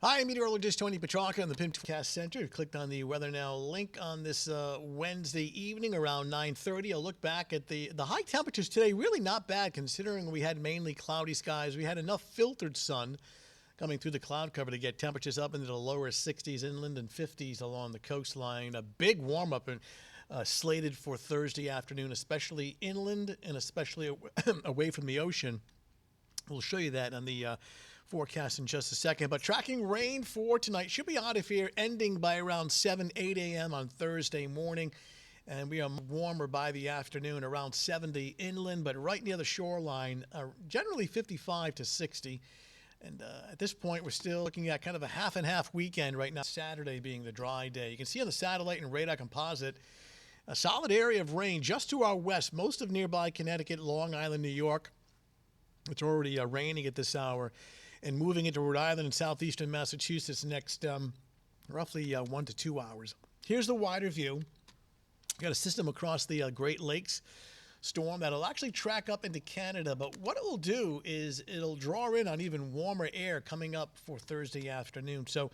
Hi, meteorologist Tony Petrarca in the Pinpoint Center. Clicked on the Weather Now link on this Wednesday evening around 9:30. I'll look back at the high temperatures today. Really not bad considering we had mainly cloudy skies. We had enough filtered sun coming through the cloud cover to get temperatures up into the lower 60s inland and 50s along the coastline. A big warm up and slated for Thursday afternoon, especially inland and especially away from the ocean. We'll show you that on the forecast in just a second. But tracking rain for tonight should be out of here, ending by around 7, 8 a.m. on Thursday morning. And we are warmer by the afternoon, around 70 inland, but right near the shoreline, generally 55 to 60. And at this point, we're still looking at kind of a half and half weekend right now, Saturday being the dry day. You can see on the satellite and radar composite a solid area of rain just to our west, most of nearby Connecticut, Long Island, New York. It's already raining at this hour and moving into Rhode Island and southeastern Massachusetts next roughly 1 to 2 hours. Here's the wider view. We've got a system across the Great Lakes storm that'll actually track up into Canada, but what it will do is it'll draw in on even warmer air coming up for Thursday afternoon. So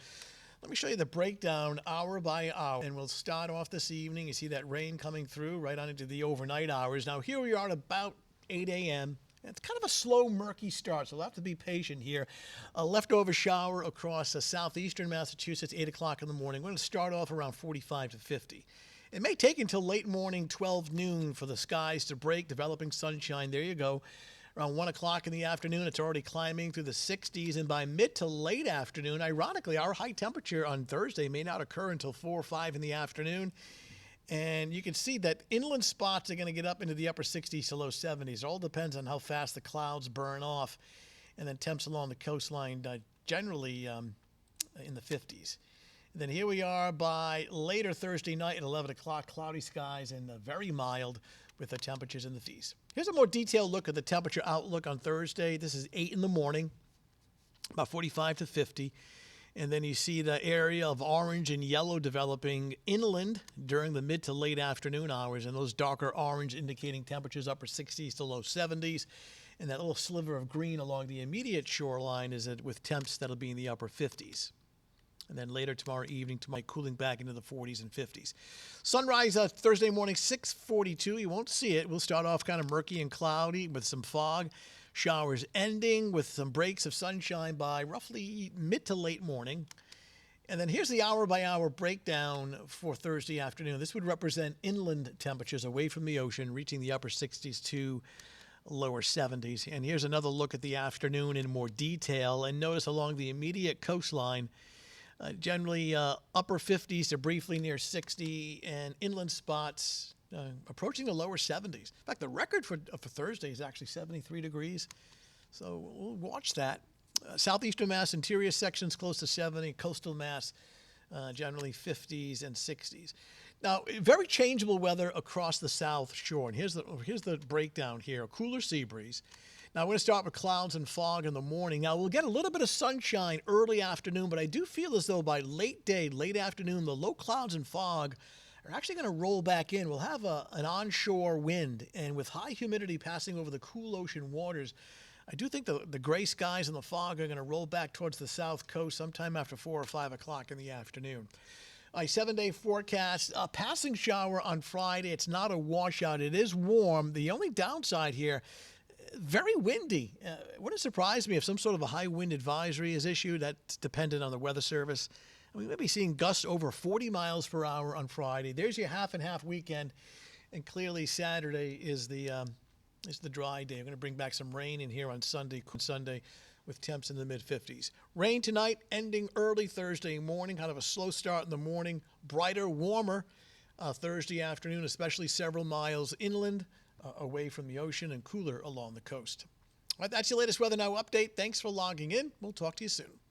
let me show you the breakdown hour by hour, and we'll start off this evening. You see that rain coming through right on into the overnight hours. Now here we are at about 8 a.m. It's kind of a slow, murky start, so we'll have to be patient here. A leftover shower across southeastern Massachusetts, 8 o'clock in the morning. We're going to start off around 45 to 50. It may take until late morning, 12 noon, for the skies to break, developing sunshine. There you go. Around 1 o'clock in the afternoon, it's already climbing through the 60s. And by mid to late afternoon, ironically, our high temperature on Thursday may not occur until 4 or 5 in the afternoon. And you can see that inland spots are going to get up into the upper 60s to low 70s. It all depends on how fast the clouds burn off. And then temps along the coastline generally in the 50s. And then here we are by later Thursday night at 11 o'clock, cloudy skies and very mild with the temperatures in the 50s. Here's a more detailed look at the temperature outlook on Thursday. This is 8 in the morning, about 45 to 50. And then you see the area of orange and yellow developing inland during the mid to late afternoon hours, and those darker orange indicating temperatures upper 60s to low 70s. And that little sliver of green along the immediate shoreline is with temps that'll be in the upper 50s. And then later tomorrow evening, cooling back into the 40s and 50s. Sunrise Thursday morning, 6:42. You won't see it. We'll start off kind of murky and cloudy with some fog. Showers ending with some breaks of sunshine by roughly mid to late morning. And then here's the hour-by-hour breakdown for Thursday afternoon. This would represent inland temperatures away from the ocean, reaching the upper 60s to lower 70s. And here's another look at the afternoon in more detail. And notice along the immediate coastline, generally upper 50s to briefly near 60, and inland spots approaching the lower 70s. In fact, the record for Thursday is actually 73 degrees. So we'll watch that. Southeastern Mass, interior sections close to 70. Coastal Mass, generally 50s and 60s. Now, very changeable weather across the South Shore. And here's the breakdown here. A cooler sea breeze. Now, we're going to start with clouds and fog in the morning. Now, we'll get a little bit of sunshine early afternoon, but I do feel as though by late day, late afternoon, the low clouds and fog are actually going to roll back in. We'll have an onshore wind, and with high humidity passing over the cool ocean waters, I do think the gray skies and the fog are going to roll back towards the south coast sometime after 4 or 5 o'clock in the afternoon. A 7-day forecast, a passing shower on Friday. It's not a washout. It is warm. The only downside here, very windy. Wouldn't surprise me if some sort of a high wind advisory is issued. That's dependent on the Weather Service. We may be seeing gusts over 40 miles per hour on Friday. There's your half and half weekend, and clearly Saturday is the dry day. We're going to bring back some rain in here on Sunday with temps in the mid-50s. Rain tonight, ending early Thursday morning. Kind of a slow start in the morning. Brighter, warmer Thursday afternoon, especially several miles inland away from the ocean, and cooler along the coast. All right, that's your latest Weather Now update. Thanks for logging in. We'll talk to you soon.